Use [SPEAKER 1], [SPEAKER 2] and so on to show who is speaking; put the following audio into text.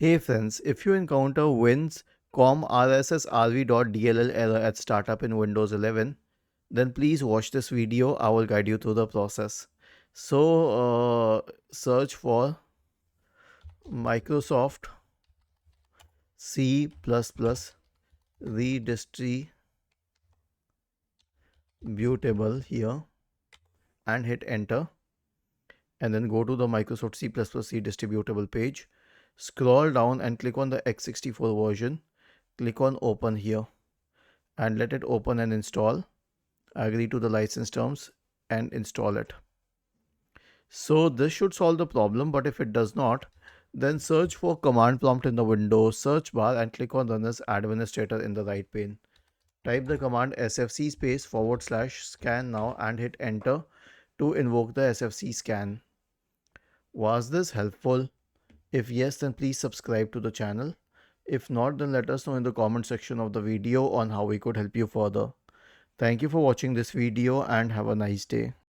[SPEAKER 1] Hey friends, if you encounter Winscomrssrv error at startup in Windows 11, then please watch this video. I will guide you through the process. Search for Microsoft C++ redistributable here and hit enter, and then go to the Microsoft C++ redistributable page. Scroll down and click on the x64 version. Click on open here and let it open and install. Agree to the license terms and install it. So this should solve the problem, but if it does not, then search for command prompt in the Windows search bar and click on run as administrator in the right pane. Type the command sfc /scan now and hit enter to invoke the sfc scan. Was this helpful? If yes, then please subscribe to the channel. If not, then let us know in the comment section of the video on how we could help you further. Thank you for watching this video and have a nice day.